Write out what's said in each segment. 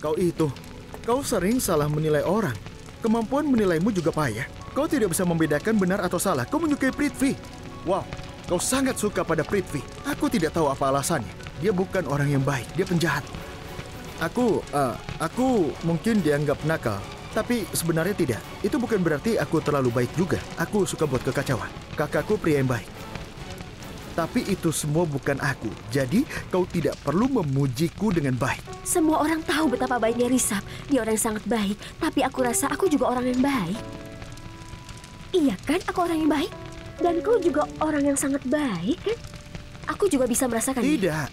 Kau sering salah menilai orang. Kemampuan menilaimu juga payah. Kau tidak bisa membedakan benar atau salah. Kau menyukai Prithvi. Wow, kau sangat suka pada Prithvi. Aku tidak tahu apa alasannya. Dia bukan orang yang baik, dia penjahat. Aku mungkin dianggap nakal, tapi sebenarnya tidak. Itu bukan berarti aku terlalu baik juga. Aku suka buat kekacauan. Kakakku pria yang baik. Tapi itu semua bukan aku. Jadi kau tidak perlu memujiku dengan baik. Semua orang tahu betapa baiknya Rishabh. Dia orang yang sangat baik. Tapi aku rasa aku juga orang yang baik. Iya kan, aku orang yang baik. Dan kau juga orang yang sangat baik kan? Aku juga bisa merasakan. Tidak.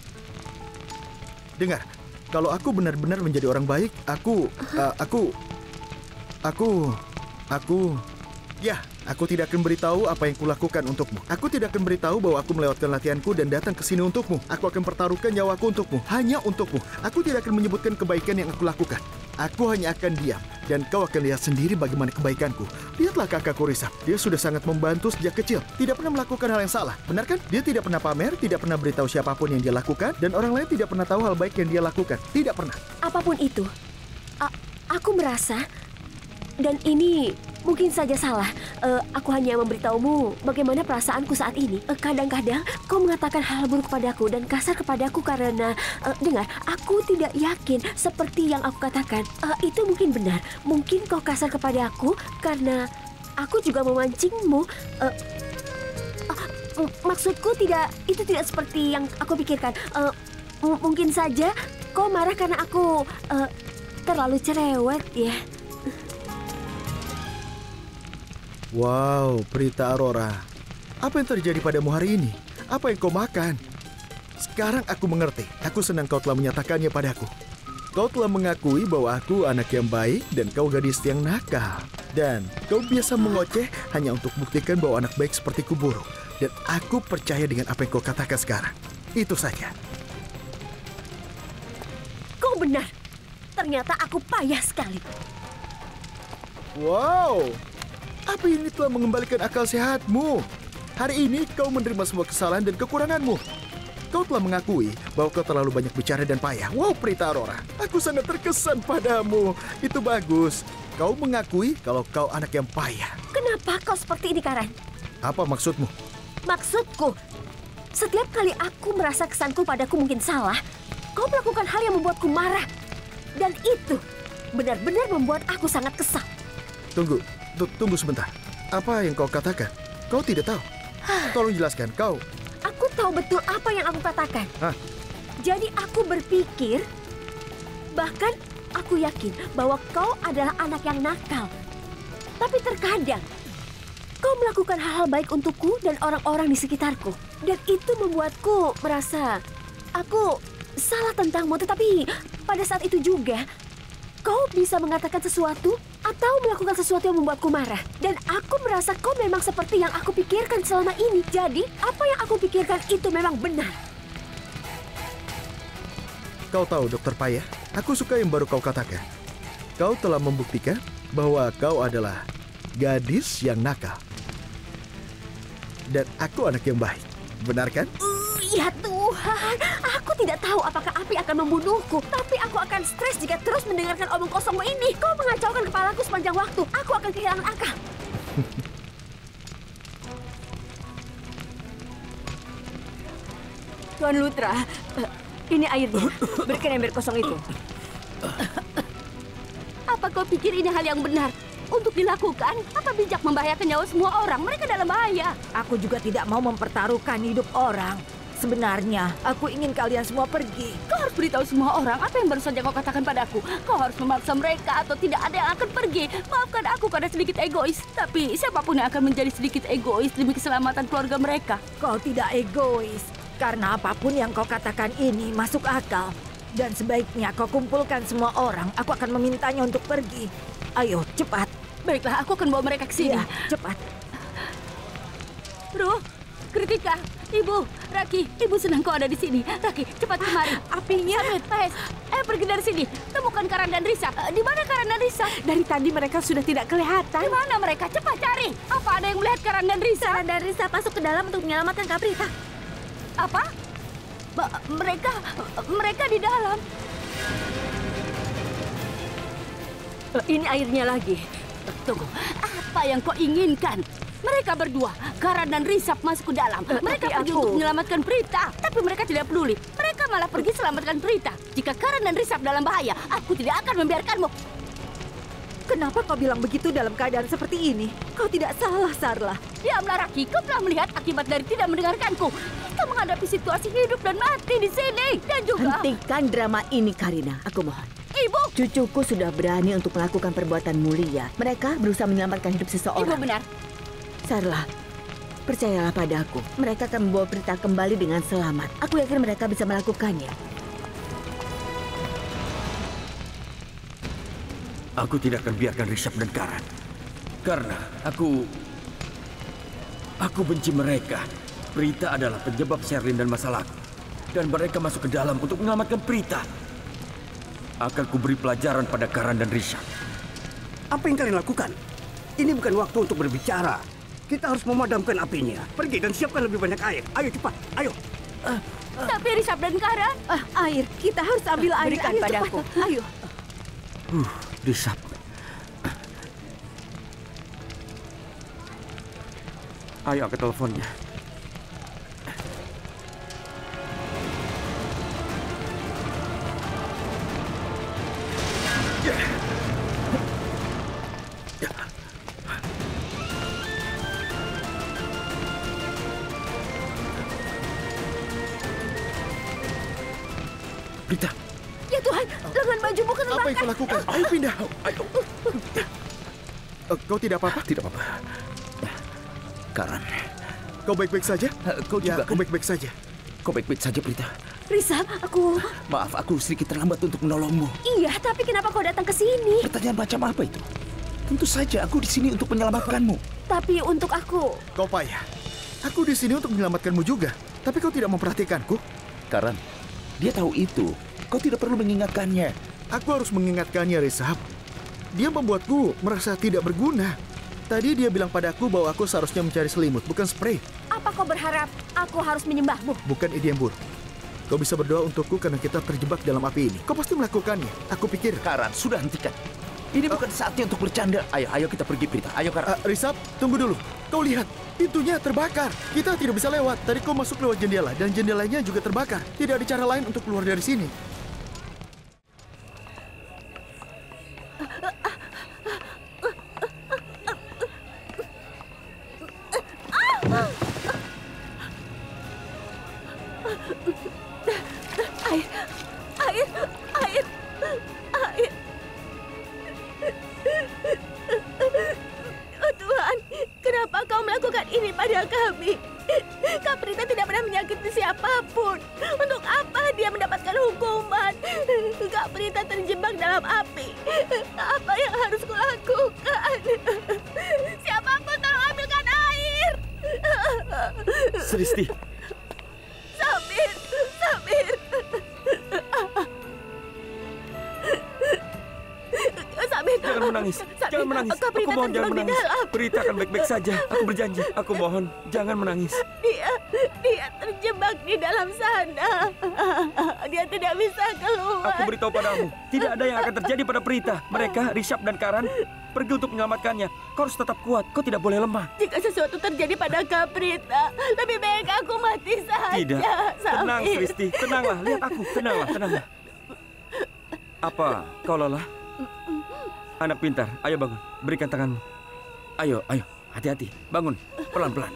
Dengar, kalau aku benar-benar menjadi orang baik, aku tidak akan beritahu apa yang kulakukan untukmu. Aku tidak akan beritahu bahwa aku melewatkan latihanku dan datang ke sini untukmu. Aku akan pertaruhkan nyawaku untukmu, hanya untukmu. Aku tidak akan menyebutkan kebaikan yang aku lakukan. Aku hanya akan diam, dan kau akan lihat sendiri bagaimana kebaikanku. Lihatlah kakakku Rishabh, dia sudah sangat membantu sejak kecil. Tidak pernah melakukan hal yang salah, benar kan? Dia tidak pernah pamer, tidak pernah beritahu siapapun yang dia lakukan, dan orang lain tidak pernah tahu hal baik yang dia lakukan. Tidak pernah. Apapun itu, aku merasa, dan ini mungkin saja salah. Aku hanya memberitahumu bagaimana perasaanku saat ini. Kadang-kadang kau mengatakan hal buruk padaku dan kasar kepadaku karena, dengar, aku tidak yakin seperti yang aku katakan. Itu mungkin benar. Mungkin kau kasar kepadaku karena aku juga memancingmu. Maksudku itu tidak seperti yang aku pikirkan. Mungkin saja kau marah karena aku terlalu cerewet, ya. Wow, Prita Aurora. Apa yang terjadi padamu hari ini? Apa yang kau makan? Sekarang aku mengerti. Aku senang kau telah menyatakannya padaku. Kau telah mengakui bahwa aku anak yang baik dan kau gadis yang nakal. Dan kau biasa mengoceh hanya untuk buktikan bahwa anak baik sepertiku buruk. Dan aku percaya dengan apa yang kau katakan sekarang. Itu saja. Kau benar. Ternyata aku payah sekali. Wow. Apa ini telah mengembalikan akal sehatmu? Hari ini kau menerima semua kesalahan dan kekuranganmu. Kau telah mengakui bahwa kau terlalu banyak bicara dan payah. Wow, Prita Aurora, aku sangat terkesan padamu. Itu bagus. Kau mengakui kalau kau anak yang payah. Kenapa kau seperti ini, Karan? Apa maksudmu? Maksudku, setiap kali aku merasa kesanku padaku mungkin salah, kau melakukan hal yang membuatku marah. Dan itu benar-benar membuat aku sangat kesal. Tunggu sebentar. Apa yang kau katakan? Kau tidak tahu. Tolong jelaskan, kau. Aku tahu betul apa yang aku katakan. Hah? Jadi aku berpikir, bahkan aku yakin bahwa kau adalah anak yang nakal. Tapi terkadang, kau melakukan hal-hal baik untukku dan orang-orang di sekitarku. Dan itu membuatku merasa aku salah tentangmu. Tetapi pada saat itu juga, kau bisa mengatakan sesuatu atau melakukan sesuatu yang membuatku marah. Dan aku merasa kau memang seperti yang aku pikirkan selama ini. Jadi, apa yang aku pikirkan itu memang benar. Kau tahu, Dokter Payah, aku suka yang baru kau katakan. Kau telah membuktikan bahwa kau adalah gadis yang nakal. Dan aku anak yang baik. Benar kan? Ya Tuhan, aku tidak tahu apakah api akan membunuhku. Tapi aku akan stres jika terus mendengarkan omong kosongmu ini. Kau mengacaukan kepalaku sepanjang waktu. Aku akan kehilangan akal. Tuan Lutra, ini airnya. Berikan ember kosong itu. Apa kau pikir ini hal yang benar untuk dilakukan? Apa bijak membahayakan nyawa semua orang? Mereka dalam bahaya. Aku juga tidak mau mempertaruhkan hidup orang. Sebenarnya, aku ingin kalian semua pergi. Kau harus beritahu semua orang apa yang baru saja kau katakan padaku. Kau harus memaksa mereka atau tidak ada yang akan pergi. Maafkan aku karena sedikit egois. Tapi siapapun yang akan menjadi sedikit egois demi keselamatan keluarga mereka. Kau tidak egois. Karena apapun yang kau katakan ini masuk akal. Dan sebaiknya kau kumpulkan semua orang. Aku akan memintanya untuk pergi. Ayo, cepat. Baiklah, aku akan bawa mereka ke sini. Ya, cepat. Ruh, Kritika, Ibu, Raki, Ibu senang kau ada di sini. Raki, cepat kemari. Apinya. Samit, Mahes, pergi dari sini. Temukan Karan dan Rishabh. Di mana Karan dan Rishabh? Dari tadi mereka sudah tidak kelihatan. Di mana mereka? Cepat cari. Apa ada yang melihat Karan dan Rishabh? Karan dan Rishabh masuk ke dalam untuk menyelamatkan Kak Prita. Apa? Mereka di dalam. Ini airnya lagi. Tunggu, apa yang kau inginkan? Mereka berdua, Karan dan Risap masuk ke dalam. Mereka pergi untuk menyelamatkan Prita, tapi mereka tidak peduli. Mereka malah pergi selamatkan Prita. Jika Karan dan Risap dalam bahaya, aku tidak akan membiarkanmu. Kenapa kau bilang begitu dalam keadaan seperti ini? Kau tidak salah, Sarla. Diamlah, Raki. Kau telah melihat akibat dari tidak mendengarkanku. Kita menghadapi situasi hidup dan mati di sini. Dan juga... Hentikan drama ini, Karina. Aku mohon. Ibu! Cucuku sudah berani untuk melakukan perbuatan mulia. Mereka berusaha menyelamatkan hidup seseorang. Ibu benar. Sarla, percayalah padaku. Mereka akan membawa Prita kembali dengan selamat. Aku yakin mereka bisa melakukannya. Aku tidak akan biarkan Risap dan Karan. Karena aku benci mereka. Prita adalah penyebab Sherlyn dan masalahku. Dan mereka masuk ke dalam untuk menyelamatkan Prita. Akan kuberi pelajaran pada Karan dan Risap. Apa yang kalian lakukan? Ini bukan waktu untuk berbicara. Kita harus memadamkan apinya. Pergi dan siapkan lebih banyak air. Ayo cepat, ayo. Tapi Risap dan Karan... Air, kita harus ambil air. Berikan Ayo, padaku. cepat. Ayo. Risap. Ayo angkat teleponnya. Prita. Ya Tuhan, lengan bajumu kena Apa yang kau lakukan? Ayo pindah. Ayo. Kau tidak apa-apa? Tidak apa-apa. Karan, Kau baik-baik saja? kau Ya, juga aku baik-baik saja. Kau baik-baik saja, Prita. Risap, aku... Maaf, aku sedikit terlambat untuk menolongmu. Iya, tapi kenapa kau datang ke sini? Pertanyaan macam apa itu? Tentu saja aku di sini untuk menyelamatkanmu. Tapi untuk aku... Kau payah. Aku di sini untuk menyelamatkanmu juga. Tapi kau tidak memperhatikanku. Karan, dia tahu itu. Kau tidak perlu mengingatkannya. Aku harus mengingatkannya, Risap. Dia membuatku merasa tidak berguna. Tadi dia bilang padaku bahwa aku seharusnya mencari selimut, bukan spray. Apa kau berharap aku harus menyembahmu? Bukan ide yang buruk. Kau bisa berdoa untukku karena kita terjebak dalam api ini. Kau pasti melakukannya. Aku pikir... Karan, sudah hentikan. Ini bukan saatnya untuk bercanda. Ayo kita pergi, Prita. Ayo, Karan. Risap, tunggu dulu. Kau lihat, pintunya terbakar. Kita tidak bisa lewat. Tadi kau masuk lewat jendela, dan jendelanya juga terbakar. Tidak ada cara lain untuk keluar dari sini. Air. Oh Tuhan, kenapa kau melakukan ini pada kami? Kak Prita tidak pernah menyakiti siapapun. Untuk apa dia mendapatkan hukuman? Kak Prita terjebak dalam api. Apa yang harus kulakukan? Siapapun tolong ambilkan air. Sristi. Samir. Samir. Jangan menangis. Samir, Jangan menangis. Kak Prita Aku mohon jangan terjebak di menangis. dalam. Prita akan baik-baik saja. Aku berjanji. Aku mohon jangan menangis. Dia terjebak di dalam sana. Dia tidak bisa keluar. Aku beritahu padamu, tidak ada yang akan terjadi pada Prita. Mereka, Risap dan Karan, pergi untuk menyelamatkannya. Kau harus tetap kuat. Kau tidak boleh lemah. Jika sesuatu terjadi pada Kak Prita, lebih baik aku mati saja. Tidak. Tenang, Samir. Sristi. Tenanglah. Lihat aku. Tenanglah. Apa? Kau lelah? Anak pintar. Ayo bangun. Berikan tanganmu. Ayo. Hati-hati. Bangun. Pelan-pelan.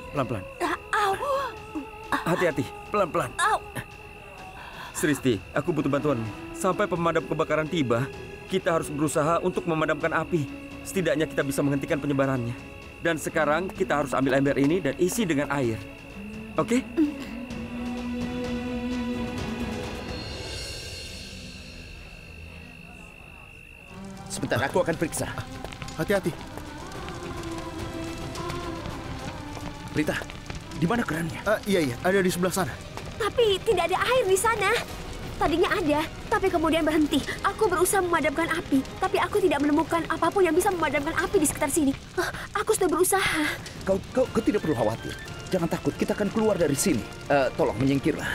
Hati-hati. Pelan-pelan. Sristi, aku butuh bantuanmu. Sampai pemadam kebakaran tiba, kita harus berusaha untuk memadamkan api. Setidaknya kita bisa menghentikan penyebarannya. Dan sekarang kita harus ambil ember ini dan isi dengan air. Oke? Sebentar, aku akan periksa. Hati-hati. Prita, di mana kerannya? Iya, ada di sebelah sana. Tapi tidak ada air di sana. Tadinya ada, tapi kemudian berhenti. Aku berusaha memadamkan api, tapi aku tidak menemukan apapun yang bisa memadamkan api di sekitar sini. Aku sudah berusaha. Kau tidak perlu khawatir. jangan takut. Kita akan keluar dari sini. Tolong menyingkirlah.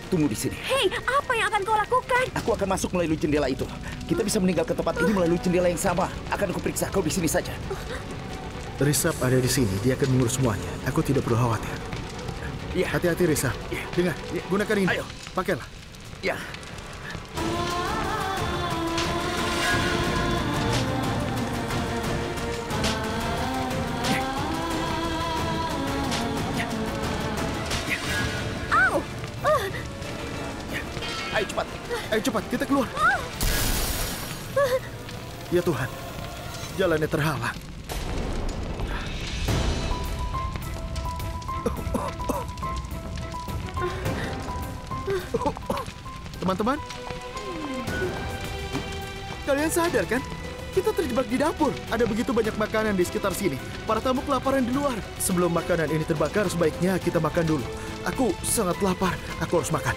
Tunggu di sini. Hei, apa yang akan kau lakukan? Aku akan masuk melalui jendela itu. Kita bisa meninggalkan tempat ini melalui jendela yang sama. Akan aku periksa. Kau di sini saja. Risap ada di sini. Dia akan mengurus semuanya. Aku tidak perlu khawatir. Ya. Hati-hati, Risap. Dengar, gunakan ini. Ayo. Pakailah. Ya. Ayo cepat. Ayo cepat, kita keluar. Ya Tuhan, jalannya terhalang. Teman-teman, kalian sadar kan? Kita terjebak di dapur. Ada begitu banyak makanan di sekitar sini. Para tamu kelaparan di luar. Sebelum makanan ini terbakar, sebaiknya kita makan dulu. Aku sangat lapar. Aku harus makan.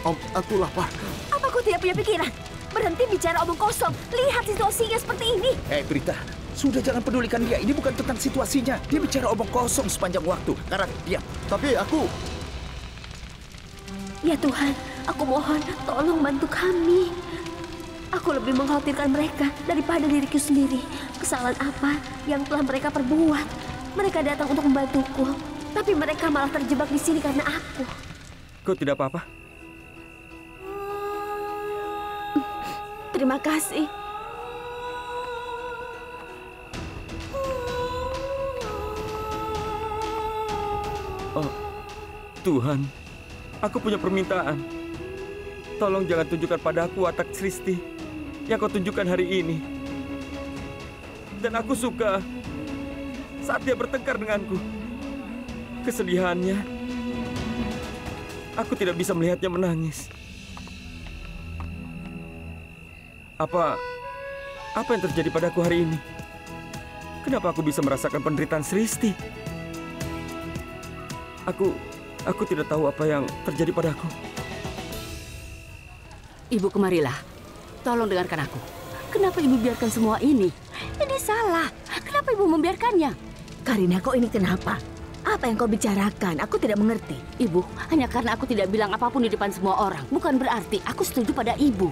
Om, aku lapar. Apa kau tidak punya pikiran? Berhenti bicara omong kosong. Lihat situasinya seperti ini. Prita, sudah jangan pedulikan dia. Ini bukan tentang situasinya. Dia bicara omong kosong sepanjang waktu. Karan, diam. Tapi aku... Ya Tuhan, aku mohon tolong bantu kami. Aku lebih mengkhawatirkan mereka daripada diriku sendiri. Kesalahan apa yang telah mereka perbuat? Mereka datang untuk membantuku, tapi mereka malah terjebak di sini karena aku. Kau tidak apa-apa? Terima kasih. Oh, Tuhan, aku punya permintaan. Tolong jangan tunjukkan padaku watak Sristi yang kau tunjukkan hari ini. Dan aku suka saat dia bertengkar denganku. Kesedihannya, aku tidak bisa melihatnya menangis. Apa yang terjadi padaku hari ini? Kenapa aku bisa merasakan penderitaan Sristi? Aku tidak tahu apa yang terjadi padaku. Ibu, kemarilah. Tolong dengarkan aku. Kenapa ibu biarkan semua ini? Ini salah. Kenapa ibu membiarkannya? Karina, kok ini kenapa? Apa yang kau bicarakan? Aku tidak mengerti. Ibu, hanya karena aku tidak bilang apapun di depan semua orang. Bukan berarti aku setuju pada ibu.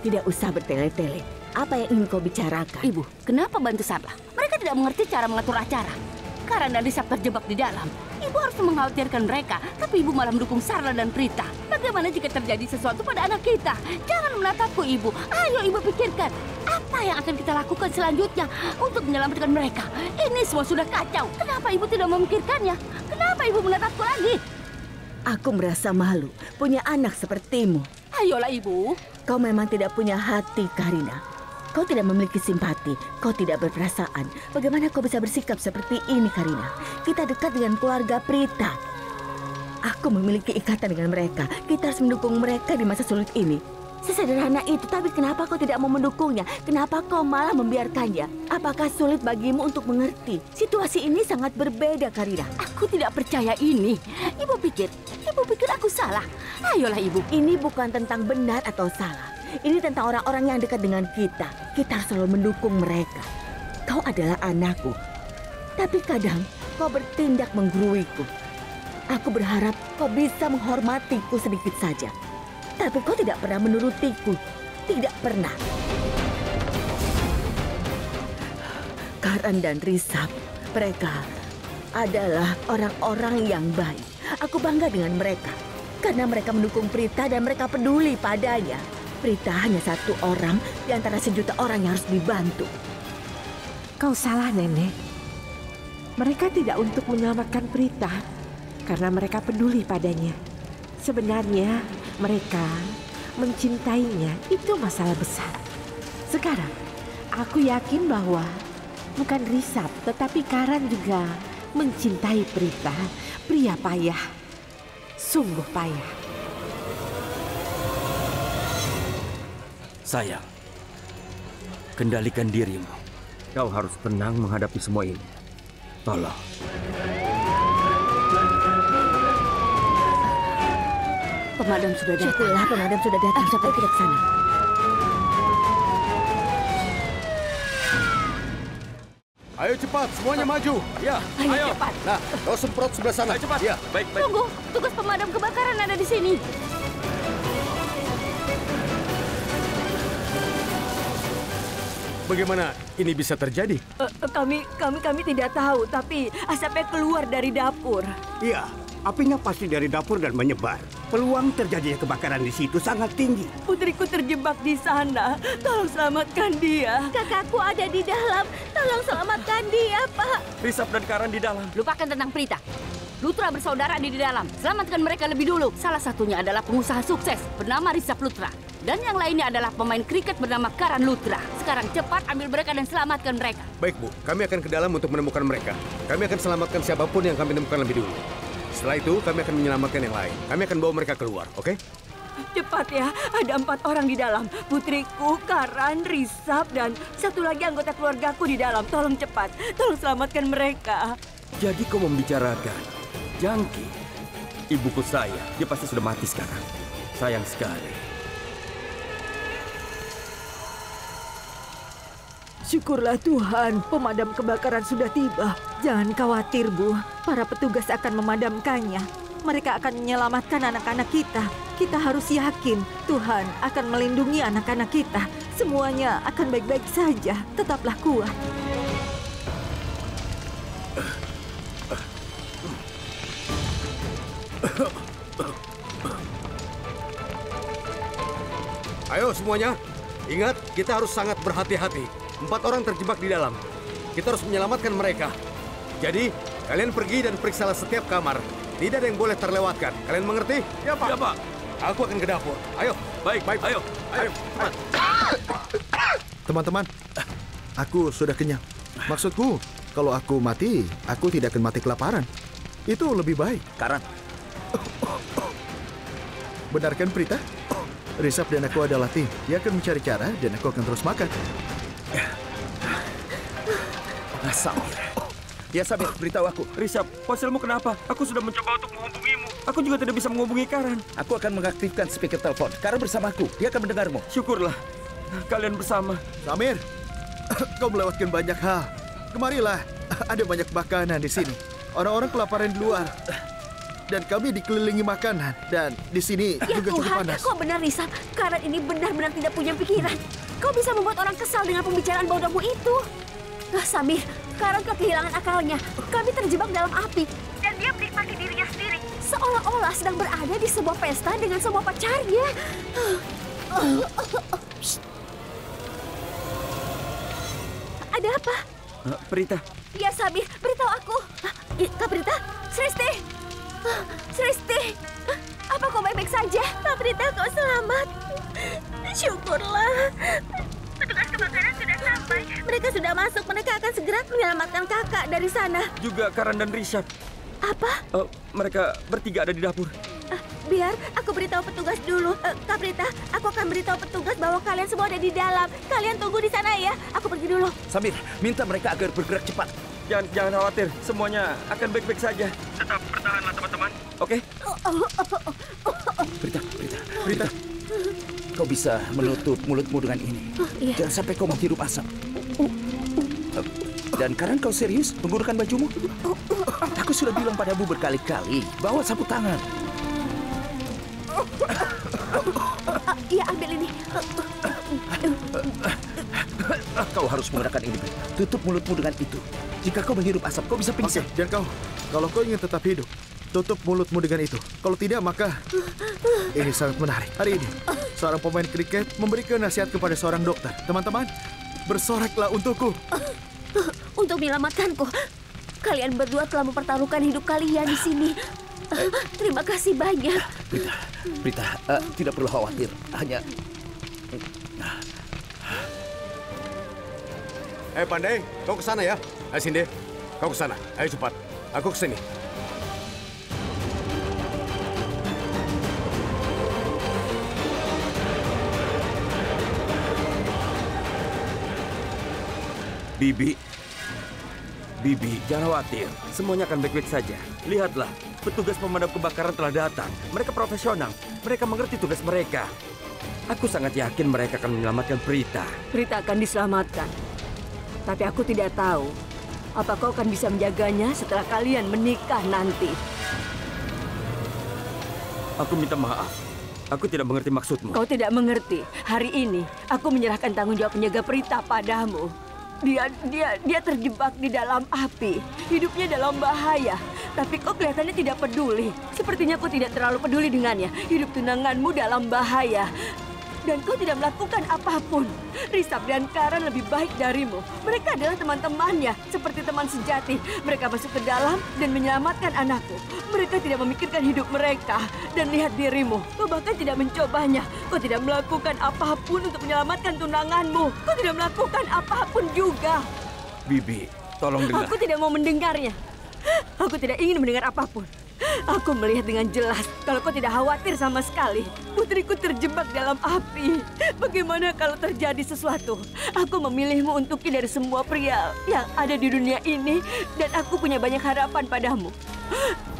Tidak usah bertele-tele. Apa yang ingin kau bicarakan? Ibu, kenapa bantu Sarla? Mereka tidak mengerti cara mengatur acara. Karena Risap terjebak di dalam. Ibu harus mengkhawatirkan mereka, tapi ibu malah mendukung Sarla dan Prita. Bagaimana jika terjadi sesuatu pada anak kita? Jangan menatapku, ibu. Ayo ibu pikirkan, apa yang akan kita lakukan selanjutnya untuk menyelamatkan mereka? Ini semua sudah kacau. Kenapa ibu tidak memikirkannya? Kenapa ibu menatapku lagi? Aku merasa malu punya anak sepertimu. Ayolah ibu. Kau memang tidak punya hati, Karina. Kau tidak memiliki simpati, kau tidak berperasaan. Bagaimana kau bisa bersikap seperti ini, Karina? Kita dekat dengan keluarga Prita. Aku memiliki ikatan dengan mereka. Kita harus mendukung mereka di masa sulit ini. Sesederhana itu, tapi kenapa kau tidak mau mendukungnya? Kenapa kau malah membiarkannya? Apakah sulit bagimu untuk mengerti? Situasi ini sangat berbeda, Karina. Aku tidak percaya ini. Ibu pikir aku salah. Ayolah ibu. Ini bukan tentang benar atau salah. Ini tentang orang-orang yang dekat dengan kita. Kita harus selalu mendukung mereka. Kau adalah anakku. Tapi kadang kau bertindak mengguruiku. Aku berharap kau bisa menghormatiku sedikit saja. Tapi kau tidak pernah menurutiku. Tidak pernah. Karan dan Risap, mereka adalah orang-orang yang baik. Aku bangga dengan mereka. Karena mereka mendukung Prita dan mereka peduli padanya. Prita hanya satu orang di antara sejuta orang yang harus dibantu. Kau salah, Nenek. Mereka tidak untuk menyelamatkan Prita karena mereka peduli padanya. Sebenarnya mereka mencintainya, itu masalah besar. Sekarang, aku yakin bahwa bukan Risap, tetapi Karan juga mencintai Prita. Pria payah, sungguh payah. Sayang, kendalikan dirimu. Kau harus tenang menghadapi semua ini. Tolong. Pemadam sudah datang. Syukurlah pemadam sudah datang. Sampai kita ke sana. Ayo cepat, semuanya maju. Ya, Ayo cepat. Nah, kau semprot sebelah sana. Ayo cepat. Ya. Baik. Tunggu, tugas pemadam kebakaran ada di sini. Bagaimana ini bisa terjadi? Kami tidak tahu, tapi asapnya keluar dari dapur. Iya, apinya pasti dari dapur dan menyebar. Peluang terjadinya kebakaran di situ sangat tinggi. Putriku terjebak di sana. Tolong selamatkan dia. Kakakku ada di dalam. Tolong selamatkan dia, Pak. Risap dan Karan di dalam. Lupakan tentang Prita. Lutra bersaudara di dalam. Selamatkan mereka lebih dulu. Salah satunya adalah pengusaha sukses bernama Risap Lutra. Dan yang lainnya adalah pemain kriket bernama Karan Lutra. Sekarang cepat ambil mereka dan selamatkan mereka. Baik, Bu. Kami akan ke dalam untuk menemukan mereka. Kami akan selamatkan siapapun yang kami temukan lebih dulu. Setelah itu, kami akan menyelamatkan yang lain. Kami akan bawa mereka keluar, oke? Cepat ya, ada 4 orang di dalam. Putriku, Karan, Risap, dan satu lagi anggota keluargaku di dalam. Tolong cepat, tolong selamatkan mereka. Jadi kau membicarakan Jangki, ibuku saya. Dia pasti sudah mati sekarang. Sayang sekali. Syukurlah Tuhan, pemadam kebakaran sudah tiba. Jangan khawatir, Bu. Para petugas akan memadamkannya. Mereka akan menyelamatkan anak-anak kita. Kita harus yakin Tuhan akan melindungi anak-anak kita. Semuanya akan baik-baik saja. Tetaplah kuat. Ayo semuanya, ingat kita harus sangat berhati-hati. 4 orang terjebak di dalam. Kita harus menyelamatkan mereka. Jadi, kalian pergi dan periksalah setiap kamar. Tidak ada yang boleh terlewatkan. Kalian mengerti? Ya, Pak. Ya, Pak. Aku akan ke dapur. Ayo. Baik. Ayo. Teman-teman, aku sudah kenyang. Maksudku, kalau aku mati, aku tidak akan mati kelaparan. Itu lebih baik. Karan. Benar kan, Prita? Risap dan aku adalah tim. Dia akan mencari cara dan aku akan terus makan. Samir. Ya, Samir, beritahu aku. Risap, ponselmu kenapa? Aku sudah mencoba untuk menghubungimu. Aku juga tidak bisa menghubungi Karan. Aku akan mengaktifkan speaker telepon. Karan bersamaku. Dia akan mendengarmu. Syukurlah. Kalian bersama. Samir, kau melewatkan banyak hal. Kemarilah, ada banyak makanan di sini. Orang-orang kelaparan di luar. Dan kami dikelilingi makanan. Dan di sini Ya juga cukup Tuhan, panas. kau benar, Risap. Karan ini benar-benar tidak punya pikiran. Kau bisa membuat orang kesal dengan pembicaraan bodohmu itu. Samir, Karan telah kehilangan akalnya. Kami terjebak dalam api. Dan dia menikmati dirinya sendiri. Seolah-olah sedang berada di sebuah pesta dengan semua pacarnya. Ada apa? Prita. Ya, Samir, beritahu aku. Kak Prita? Sristi! Sristi! Apa kau baik-baik saja? Kak Prita, kau selamat. Syukurlah. Petugas kebakaran sudah sampai. Mereka sudah masuk. Mereka akan segera menyelamatkan kakak dari sana. Juga Karan dan Risap. Apa? Mereka bertiga ada di dapur. Biar aku beritahu petugas dulu. Kak Prita, aku akan beritahu petugas bahwa kalian semua ada di dalam. Kalian tunggu di sana ya. Aku pergi dulu. Samir, minta mereka agar bergerak cepat. Jangan khawatir. Semuanya akan baik-baik saja. Tetap bertahanlah, teman-teman. Oke? Prita. Kau bisa menutup mulutmu dengan ini. Iya. Jangan sampai kau menghirup asap. Dan Karan, kau serius menggunakan bajumu? Aku sudah bilang padamu berkali-kali, bawa sapu tangan. Iya, ambil ini. Kau harus menggunakan ini. Tutup mulutmu dengan itu. Jika kau menghirup asap, kau bisa pingsan. Dan kalau kau ingin tetap hidup, tutup mulutmu dengan itu. Kalau tidak, maka ini sangat menarik. Hari ini, seorang pemain kriket memberikan nasihat kepada seorang dokter. Teman-teman, bersoraklah untukku. Untuk menyelamatkanku. Kalian berdua telah mempertaruhkan hidup kalian di sini. Terima kasih banyak. Prita, tidak perlu khawatir. Hanya... Pandai, kau ke sana ya. Ayo Sinde, kau ke sana. Ayo cepat. Aku ke sini. Bibi, jangan khawatir. Semuanya akan baik-baik saja. Lihatlah, petugas pemadam kebakaran telah datang. Mereka profesional. Mereka mengerti tugas mereka. Aku sangat yakin mereka akan menyelamatkan Prita. Prita akan diselamatkan. Tapi aku tidak tahu Apa kau akan bisa menjaganya setelah kalian menikah nanti? Aku minta maaf. Aku tidak mengerti maksudmu. Kau tidak mengerti. Hari ini aku menyerahkan tanggung jawab menjaga Prita padamu. Dia terjebak di dalam api. Hidupnya dalam bahaya. Tapi kau kelihatannya tidak peduli. Sepertinya kau tidak terlalu peduli dengannya. Hidup tunanganmu dalam bahaya. Dan kau tidak melakukan apapun. Risab dan Karan lebih baik darimu. Mereka adalah teman-temannya, seperti teman sejati. Mereka masuk ke dalam dan menyelamatkan anakku. Mereka tidak memikirkan hidup mereka. Dan lihat dirimu, kau bahkan tidak mencobanya. Kau tidak melakukan apapun untuk menyelamatkan tunanganmu. Kau tidak melakukan apapun juga. Bibi, tolong dengar. Aku tidak mau mendengarnya. Aku tidak ingin mendengar apapun. Aku melihat dengan jelas kalau kau tidak khawatir sama sekali. Putriku terjebak dalam api. Bagaimana kalau terjadi sesuatu? Aku memilihmu untuknya dari semua pria yang ada di dunia ini. Dan aku punya banyak harapan padamu.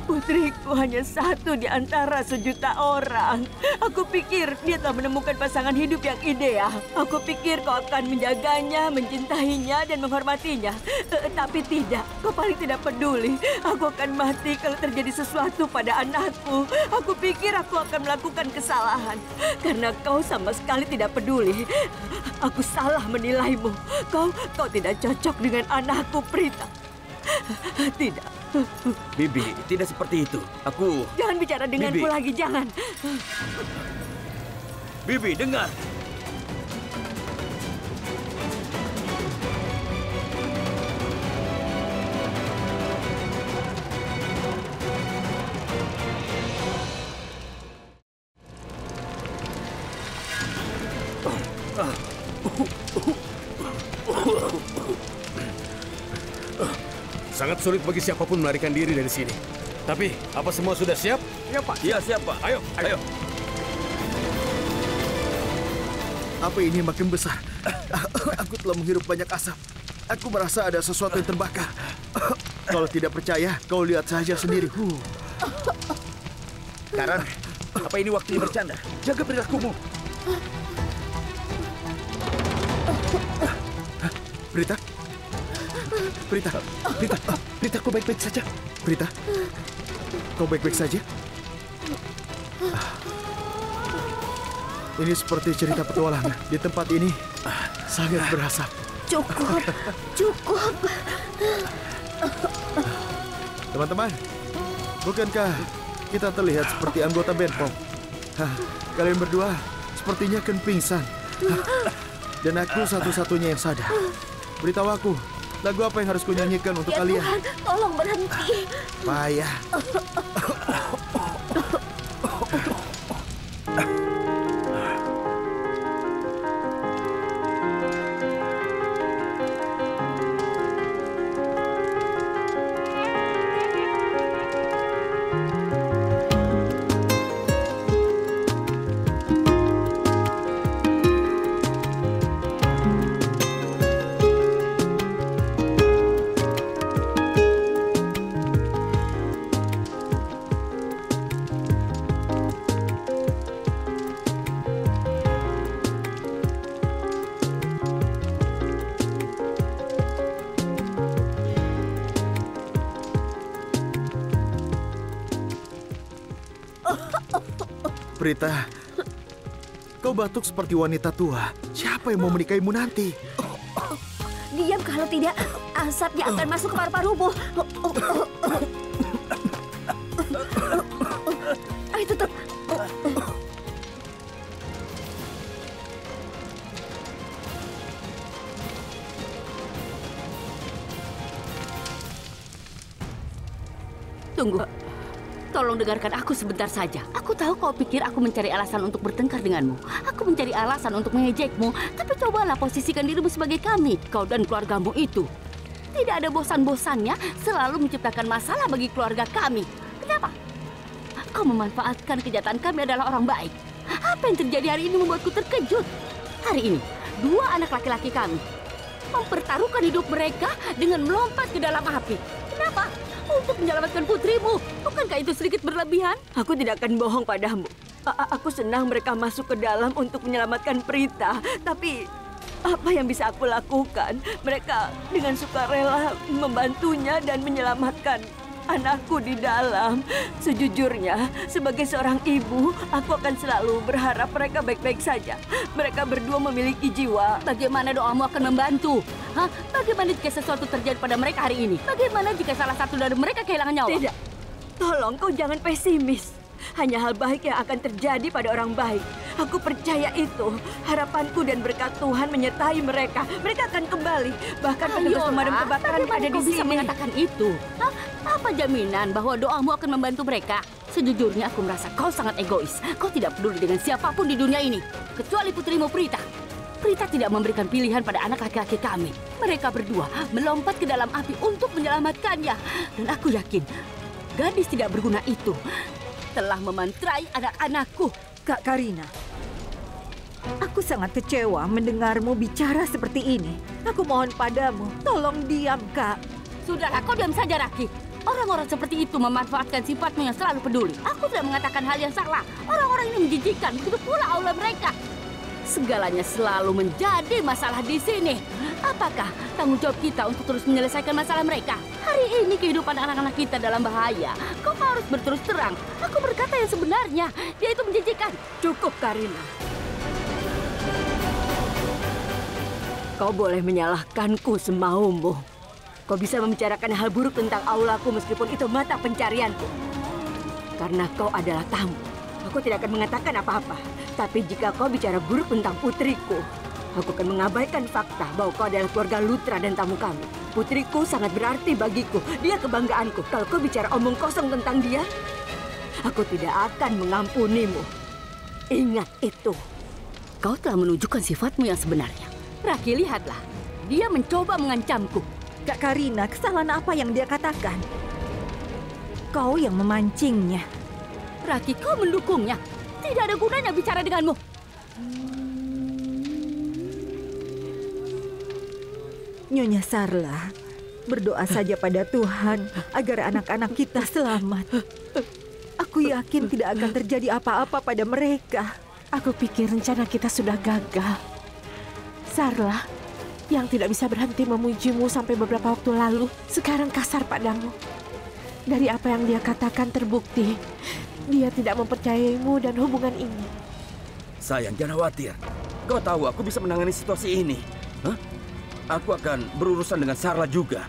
Putriku hanya satu di antara sejuta orang. Aku pikir dia telah menemukan pasangan hidup yang ideal. Aku pikir kau akan menjaganya, mencintainya, dan menghormatinya. Tapi tidak, kau paling tidak peduli. Aku akan mati kalau terjadi sesuatu pada anakku. Aku pikir aku akan melakukan kesalahan. Karena kau sama sekali tidak peduli. Aku salah menilaimu. Kau tidak cocok dengan anakku, Prita. Tidak. Bibi, tidak seperti itu. Aku... Jangan bicara denganku Bibi. lagi, jangan. Bibi, dengar. Sangat sulit bagi siapapun melarikan diri dari sini. Tapi, apa semua sudah siap? Ya, Pak. Iya, siap, Pak. Ayo. Apa ini makin besar? Aku telah menghirup banyak asap. Aku merasa ada sesuatu yang terbakar. Kalau tidak percaya, kau lihat saja sendiri. Karan, apa ini waktunya bercanda? Jaga perilakumu. Prita? Prita, kau baik-baik saja? Prita? Kau baik-baik saja? Ini seperti cerita petualangan. Di tempat ini sangat berasap. Cukup. Teman-teman, bukankah kita terlihat seperti anggota band pop? Kalian berdua sepertinya akan pingsan. Dan aku satu-satunya yang sadar. Beritahu aku, lagu apa yang harus kunyanyikan untuk kalian? Tuhan, tolong berhenti. Payah. Prita, kau batuk seperti wanita tua. Siapa yang mau menikahimu nanti? Diam, kalau tidak asapnya akan masuk ke paru-parumu. Ayo tutup. Tunggu. Tolong dengarkan aku sebentar saja. Aku tahu kau pikir aku mencari alasan untuk bertengkar denganmu. Aku mencari alasan untuk mengejekmu. Tapi cobalah posisikan dirimu sebagai kami. Kau dan keluargamu itu. Tidak ada bosan-bosannya selalu menciptakan masalah bagi keluarga kami. Kenapa? Kau memanfaatkan kejahatan kami adalah orang baik. Apa yang terjadi hari ini membuatku terkejut. Hari ini, dua anak laki-laki kami mempertaruhkan hidup mereka dengan melompat ke dalam api. Kenapa? Untuk menyelamatkan putrimu. Bukankah itu sedikit berlebihan? Aku tidak akan bohong padamu. Aku senang mereka masuk ke dalam untuk menyelamatkan Prita. Tapi Apa yang bisa aku lakukan? Mereka dengan sukarela membantunya dan menyelamatkan anakku di dalam. Sejujurnya, sebagai seorang ibu, aku akan selalu berharap mereka baik-baik saja. Mereka berdua memiliki jiwa. Bagaimana doamu akan membantu? Hah? Bagaimana jika sesuatu terjadi pada mereka hari ini? Bagaimana jika salah satu dari mereka kehilangan nyawa? Tidak. Tolong kau jangan pesimis. Hanya hal baik yang akan terjadi pada orang baik. Aku percaya itu. Harapanku dan berkat Tuhan menyertai mereka. Mereka akan kembali. Bahkan petugas pemadam kebakaran ada di bisa sini. mengatakan itu? Hah? Apa jaminan bahwa doamu akan membantu mereka? Sejujurnya aku merasa kau sangat egois. Kau tidak peduli dengan siapapun di dunia ini. Kecuali putrimu Prita. Prita tidak memberikan pilihan pada anak laki-laki kami. Mereka berdua melompat ke dalam api untuk menyelamatkannya. Dan aku yakin gadis tidak berguna itu telah memantrai anak-anakku. Kak Karina, aku sangat kecewa mendengarmu bicara seperti ini. Aku mohon padamu, tolong diam, Kak. Sudahlah, kau diam saja, Raki. Orang-orang seperti itu memanfaatkan sifatmu yang selalu peduli. Aku tidak mengatakan hal yang salah. Orang-orang ini menjijikan, begitu pula aula mereka. Segalanya selalu menjadi masalah di sini. Apakah tanggung jawab kita untuk terus menyelesaikan masalah mereka? Hari ini kehidupan anak-anak kita dalam bahaya. Kau harus berterus terang. Aku berkata yang sebenarnya. Dia itu menjijikan. Cukup, Karina. Kau boleh menyalahkanku semaumu. Kau bisa membicarakan hal buruk tentang aulaku meskipun itu mata pencarianku. Karena kau adalah tamu. Aku tidak akan mengatakan apa-apa. Tapi jika kau bicara buruk tentang putriku, aku akan mengabaikan fakta bahwa kau adalah keluarga Lutra dan tamu kami. Putriku sangat berarti bagiku. Dia kebanggaanku. Kalau kau bicara omong kosong tentang dia, aku tidak akan mengampunimu. Ingat itu. Kau telah menunjukkan sifatmu yang sebenarnya. Raki, lihatlah. Dia mencoba mengancamku. Kak Karina, kesalahan apa yang dia katakan? Kau yang memancingnya. Raki, kau mendukungnya. Tidak ada gunanya bicara denganmu. Nyonya Sarla, berdoa saja pada Tuhan agar anak-anak kita selamat. Aku yakin tidak akan terjadi apa-apa pada mereka. Aku pikir rencana kita sudah gagal. Sarla, yang tidak bisa berhenti memujimu sampai beberapa waktu lalu, sekarang kasar padamu. Dari apa yang dia katakan terbukti, dia tidak mempercayaimu dan hubungan ini. Sayang, jangan khawatir. Kau tahu aku bisa menangani situasi ini. Hah? Aku akan berurusan dengan Sarla juga.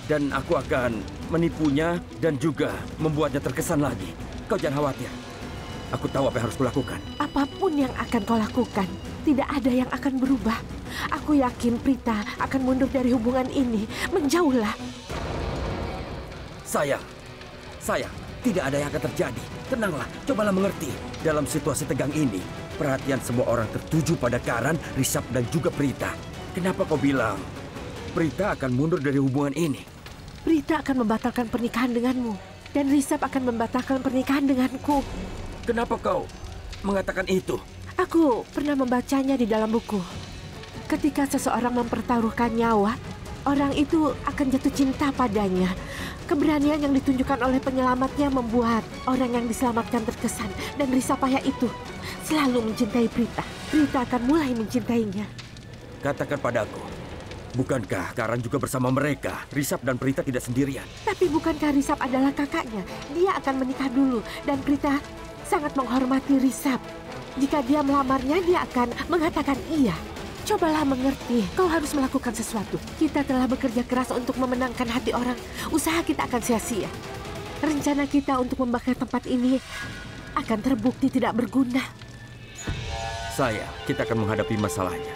Dan aku akan menipunya dan juga membuatnya terkesan lagi. Kau jangan khawatir. Aku tahu apa yang harus kulakukan. Apapun yang akan kau lakukan, tidak ada yang akan berubah. Aku yakin Prita akan mundur dari hubungan ini. Menjauhlah. Sayang, tidak ada yang akan terjadi. Tenanglah, cobalah mengerti. Dalam situasi tegang ini, perhatian semua orang tertuju pada Karan, Risap, dan juga Prita. Kenapa kau bilang Prita akan mundur dari hubungan ini? Prita akan membatalkan pernikahan denganmu. Dan Risap akan membatalkan pernikahan denganku. Kenapa kau mengatakan itu? Aku pernah membacanya di dalam buku. Ketika seseorang mempertaruhkan nyawa, orang itu akan jatuh cinta padanya. Keberanian yang ditunjukkan oleh penyelamatnya membuat orang yang diselamatkan terkesan. Dan Risapaya itu selalu mencintai Prita. Prita akan mulai mencintainya. Katakan padaku, bukankah Karan juga bersama mereka? Risap dan Prita tidak sendirian. Tapi bukankah Risap adalah kakaknya? Dia akan menikah dulu dan Prita sangat menghormati Risap. Jika dia melamarnya, dia akan mengatakan iya. Cobalah mengerti, kau harus melakukan sesuatu. Kita telah bekerja keras untuk memenangkan hati orang. Usaha kita akan sia-sia. Rencana kita untuk membakar tempat ini akan terbukti tidak berguna. Sayang, kita akan menghadapi masalahnya.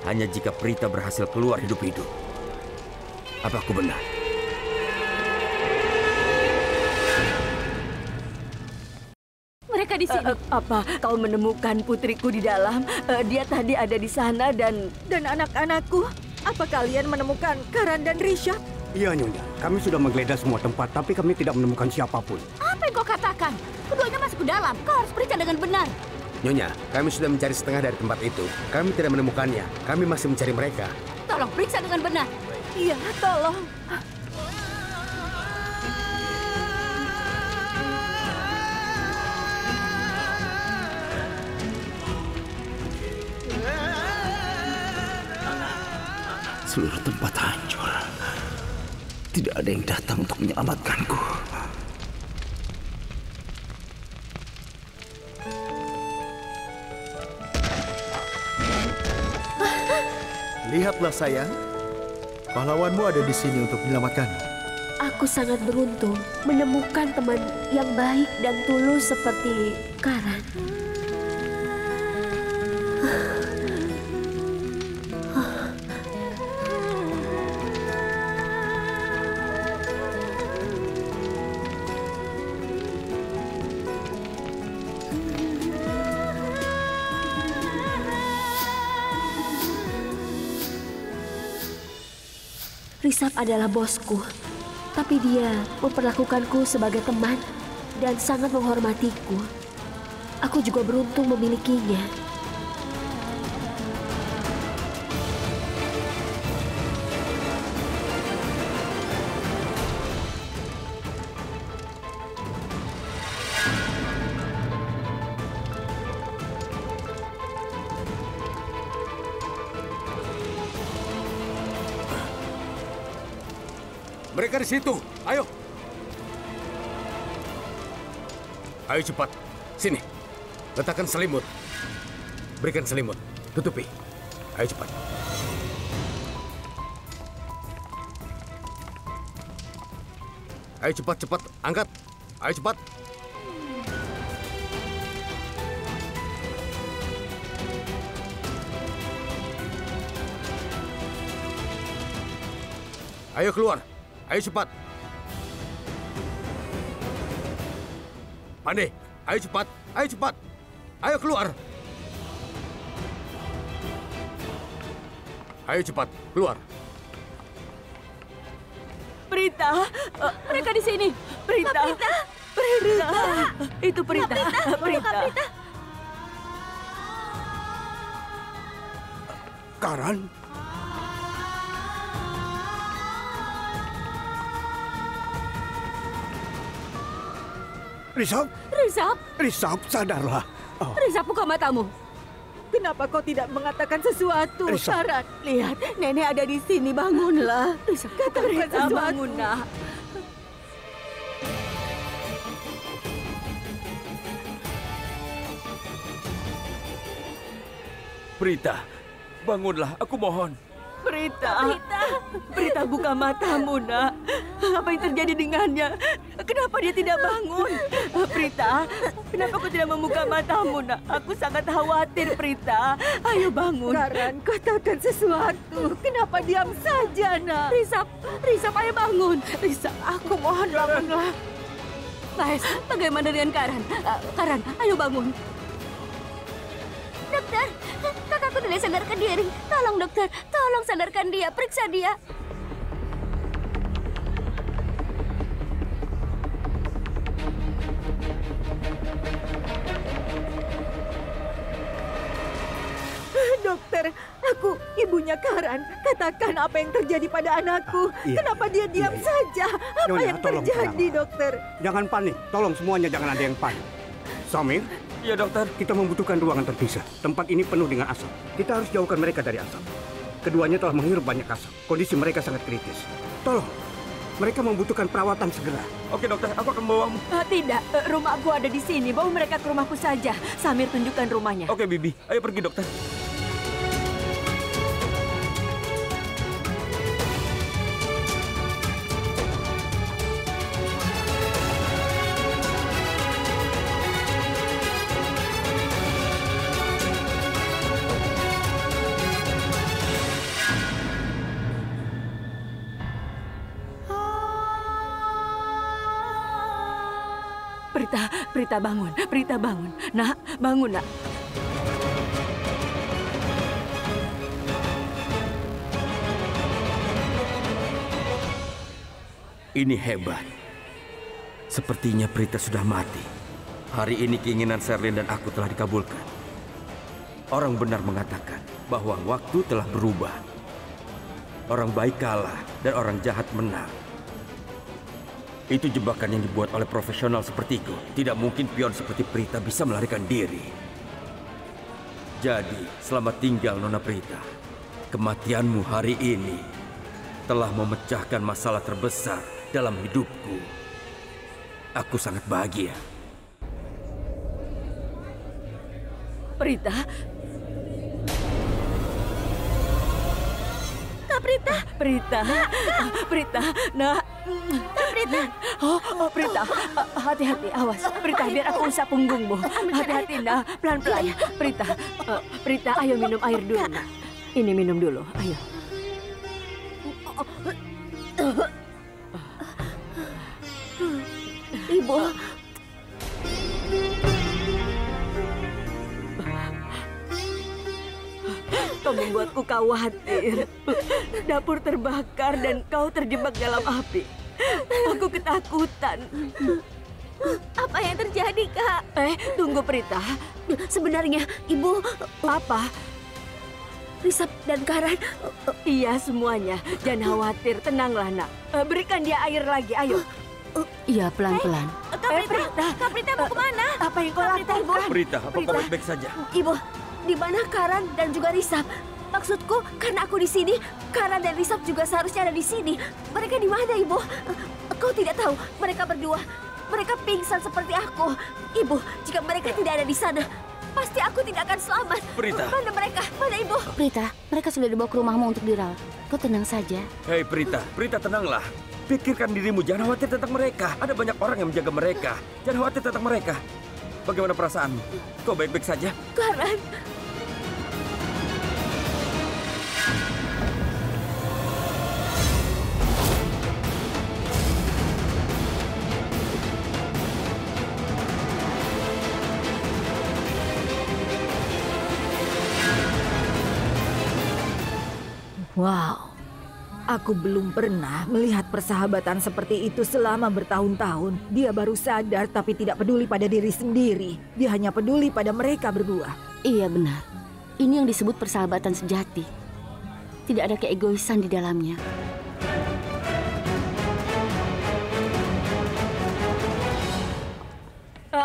Hanya jika Prita berhasil keluar hidup-hidup. Apa aku benar? Mereka di sini. Apa kau menemukan putriku di dalam? Dia tadi ada di sana dan anak-anakku. Apa kalian menemukan Karan dan Risha? Iya, Nyonya. Kami sudah menggeledah semua tempat, tapi kami tidak menemukan siapapun. Apa yang kau katakan? Keduanya masuk ke dalam. Kau harus periksa dengan benar. Nyonya, kami sudah mencari setengah dari tempat itu. Kami tidak menemukannya. Kami masih mencari mereka. Tolong periksa dengan benar. Iya, tolong. Seluruh tempat hancur. Tidak ada yang datang untuk menyelamatkanku. Lihatlah sayang, pahlawanmu ada di sini untuk menyelamatkanmu. Aku sangat beruntung menemukan teman yang baik dan tulus seperti Karan. Risap adalah bosku, tapi dia memperlakukanku sebagai teman dan sangat menghormatiku. Aku juga beruntung memilikinya. Mereka di situ. Ayo. Ayo cepat. Sini. Letakkan selimut. Berikan selimut. Tutupi. Ayo cepat. Ayo cepat. Angkat. Ayo cepat. Ayo keluar. Ayo cepat. Pandai, ayo cepat. Ayo cepat. Ayo keluar. Ayo cepat, keluar. Prita, mereka di sini. Prita. Prita. Itu Prita. Prita. Karan? Risap, sadarlah. Oh. Risap, buka matamu. Kenapa kau tidak mengatakan sesuatu, Karan? Lihat, nenek ada di sini. Bangunlah. Risap, katakan sesuatu. Bangun, nak. Prita, bangunlah, aku mohon. Prita, buka matamu, nak. Apa yang terjadi dengannya? Kenapa dia tidak bangun? Prita, kenapa kau tidak membuka matamu, nak? Aku sangat khawatir, Prita. Ayo bangun. Karan, katakan sesuatu. Kenapa diam saja, nak? Risap, ayo bangun. Risap, aku mohon bangunlah. Laes, bagaimana dengan Karan? Karan, ayo bangun. Dokter, kakakku tidak sadarkan diri. Tolong dokter, tolong sadarkan dia, periksa dia. Dokter, aku ibunya Karan. Katakan apa yang terjadi pada anakku. Iya. Kenapa dia diam saja? Apa Nyonya, yang tolong terjadi, tenang. dokter? Jangan panik. Tolong semuanya jangan ada yang panik. Samir, Iya, dokter. kita membutuhkan ruangan terpisah. Tempat ini penuh dengan asap. Kita harus jauhkan mereka dari asap. Keduanya telah menghirup banyak asap. Kondisi mereka sangat kritis. Tolong, mereka membutuhkan perawatan segera. Oke, dokter, aku akan membawamu. Tidak, rumahku ada di sini. Bawa mereka ke rumahku saja. Samir, tunjukkan rumahnya. Oke, Bibi. Ayo pergi, dokter. Prita bangun. Prita bangun. Nak, bangun, nak. Ini hebat. Sepertinya Prita sudah mati. Hari ini keinginan Sherlyn dan aku telah dikabulkan. Orang benar mengatakan bahwa waktu telah berubah. Orang baik kalah dan orang jahat menang. Itu jebakan yang dibuat oleh profesional sepertiku. Tidak mungkin pion seperti Prita bisa melarikan diri. Jadi, selamat tinggal, Nona Prita. Kematianmu hari ini telah memecahkan masalah terbesar dalam hidupku. Aku sangat bahagia. Prita. Kak Prita. Prita. Prita. Nak. Kak Prita. Oh, Prita. Hati-hati, awas. Prita, biar aku usap punggungmu. Hati-hati, nak. Pelan-pelan. Prita. Prita, ayo minum air dulu. Nak. Ini minum dulu, ayo. Ibu. Kau membuatku khawatir. Dapur terbakar dan kau terjebak dalam api. Aku ketakutan. Apa yang terjadi, Kak? Tunggu, Prita. Sebenarnya, Ibu... Apa? Risap dan Karan... Iya, semuanya. Jangan khawatir, tenanglah, nak. Berikan dia air lagi, ayo. Iya, pelan-pelan. Kak Prita mau kemana? Apa yang kau lakukan, Ibu? Prita, apa kau baik-baik saja? Ibu, di mana Karan dan juga Risap? Maksudku, karena aku di sini, Karan dan Risap juga seharusnya ada di sini. Mereka di mana, Ibu? Kau tidak tahu, mereka berdua. Mereka pingsan seperti aku. Ibu, jika mereka tidak ada di sana, pasti aku tidak akan selamat. Prita. Mana mereka? Mana Ibu? Prita, mereka sudah dibawa ke rumahmu untuk dirawat. Kau tenang saja. Hei Prita, Prita tenanglah. Pikirkan dirimu, jangan khawatir tentang mereka. Ada banyak orang yang menjaga mereka. Jangan khawatir tentang mereka. Bagaimana perasaanmu? Kau baik-baik saja? Karan. Wow, aku belum pernah melihat persahabatan seperti itu selama bertahun-tahun. Dia baru sadar tapi tidak peduli pada diri sendiri. Dia hanya peduli pada mereka berdua. Iya, benar. Ini yang disebut persahabatan sejati. Tidak ada keegoisan di dalamnya.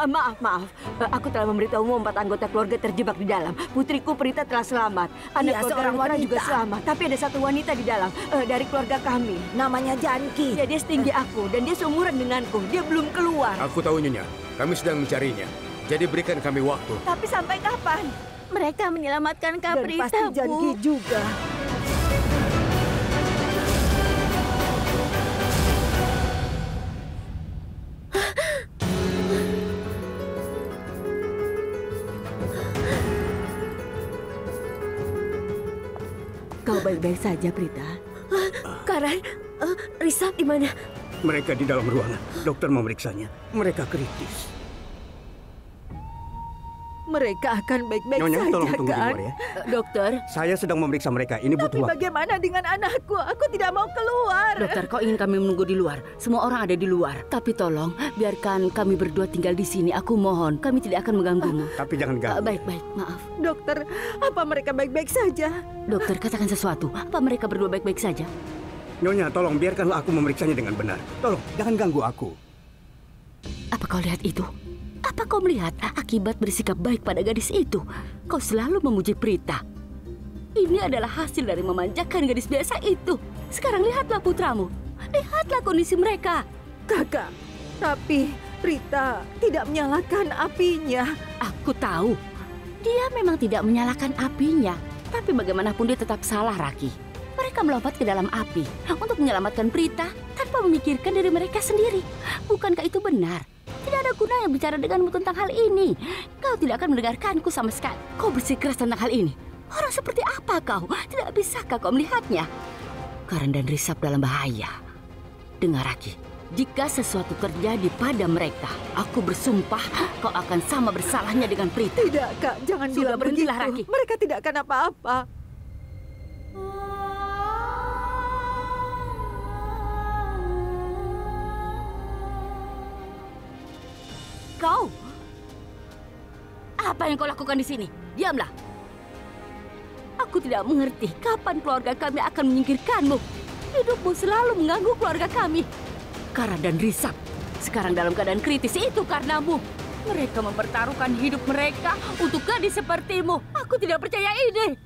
Maaf. Aku telah memberitahumu 4 anggota keluarga terjebak di dalam. Putriku Prita telah selamat. Anak seorang wanita juga wanita. selamat. Tapi ada satu wanita di dalam dari keluarga kami. Namanya Janki. Ya, dia setinggi aku dan dia seumuran denganku. Dia belum keluar. Aku tahu, Nyonya. Kami sedang mencarinya. Jadi berikan kami waktu. Tapi sampai kapan? Mereka menyelamatkan Kak Dan Prita, pasti Bu. Janki juga. Kau baik-baik saja, Prita? Karan, Risap di mana? Mereka di dalam ruangan. Dokter memeriksanya. Mereka kritis. Mereka akan baik-baik Nyonya, saja, tolong tunggu di kan? luar ya. Dokter, Saya sedang memeriksa mereka. Ini butuh Tapi waktu. bagaimana dengan anakku? Aku tidak mau keluar. Dokter, kau ingin kami menunggu di luar? Semua orang ada di luar. Tapi tolong, biarkan kami berdua tinggal di sini. Aku mohon, kami tidak akan mengganggumu. Tapi jangan ganggu. Baik, maaf. Dokter, apa mereka baik-baik saja? Dokter, katakan sesuatu. Apa mereka berdua baik-baik saja? Nyonya, tolong biarkanlah aku memeriksanya dengan benar. Tolong, jangan ganggu aku. Apa kau lihat itu? Apa kau melihat akibat bersikap baik pada gadis itu? Kau selalu memuji Prita. Ini adalah hasil dari memanjakan gadis biasa itu. Sekarang lihatlah putramu. Lihatlah kondisi mereka. Kakak, tapi Prita tidak menyalakan apinya. Aku tahu. Dia memang tidak menyalakan apinya. Tapi bagaimanapun dia tetap salah, Raki. Mereka melompat ke dalam api untuk menyelamatkan Prita tanpa memikirkan diri mereka sendiri. Bukankah itu benar? Tidak ada gunanya bicara denganmu tentang hal ini. Kau tidak akan mendengarkanku sama sekali. Kau bersikeras tentang hal ini. Orang seperti apa kau? Tidak bisakah kau melihatnya? Karan dan Risap dalam bahaya. Dengar, Raki. Jika sesuatu terjadi pada mereka, aku bersumpah kau akan sama bersalahnya dengan Prita. Tidak, Kak. Jangan Sudah, bilang berhentilah, begitu. Raki. Mereka tidak akan apa-apa. Kau? Apa yang kau lakukan di sini? Diamlah. Aku tidak mengerti kapan keluarga kami akan menyingkirkanmu. Hidupmu selalu mengganggu keluarga kami. Karan dan Risap sekarang dalam keadaan kritis itu karenamu. Mereka mempertaruhkan hidup mereka untuk gadis sepertimu. Aku tidak percaya ini.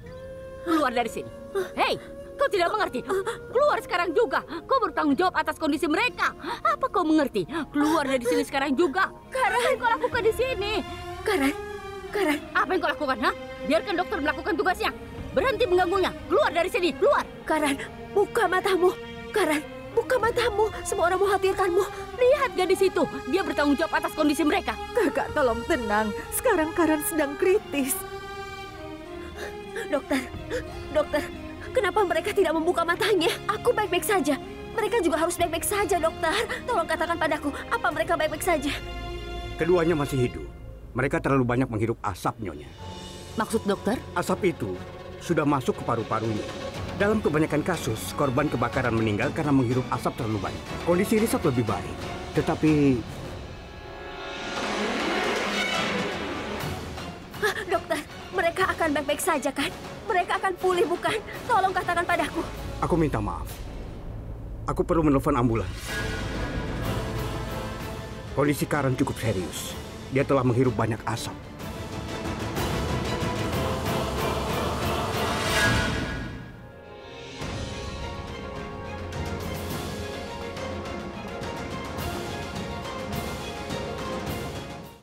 Keluar dari sini. Hei, kau tidak mengerti. Keluar sekarang juga. Kau bertanggung jawab atas kondisi mereka. Apa kau mengerti? Keluar dari sini sekarang juga. Apa yang kau lakukan di sini? Karan, Apa yang kau lakukan, ha? Biarkan dokter melakukan tugasnya. Berhenti mengganggunya. Keluar dari sini, keluar. Karan, buka matamu. Karan, buka matamu. Semua orang mengkhawatirkanmu. Lihat gadis itu. Dia bertanggung jawab atas kondisi mereka. Kakak, tolong tenang. Sekarang Karan sedang kritis. Dokter, kenapa mereka tidak membuka matanya? Aku baik-baik saja. Mereka juga harus baik-baik saja, dokter. Tolong katakan padaku, apa mereka baik-baik saja? Keduanya masih hidup. Mereka terlalu banyak menghirup asap, Nyonya. Maksud dokter? Asap itu sudah masuk ke paru-parunya. Dalam kebanyakan kasus, korban kebakaran meninggal karena menghirup asap terlalu banyak. Kondisi Risap lebih baik, tetapi... Dokter, mereka akan baik-baik saja kan? Mereka akan pulih bukan? Tolong katakan padaku. Aku minta maaf. Aku perlu menelpon ambulans. Kondisi Karan cukup serius. Dia telah menghirup banyak asap.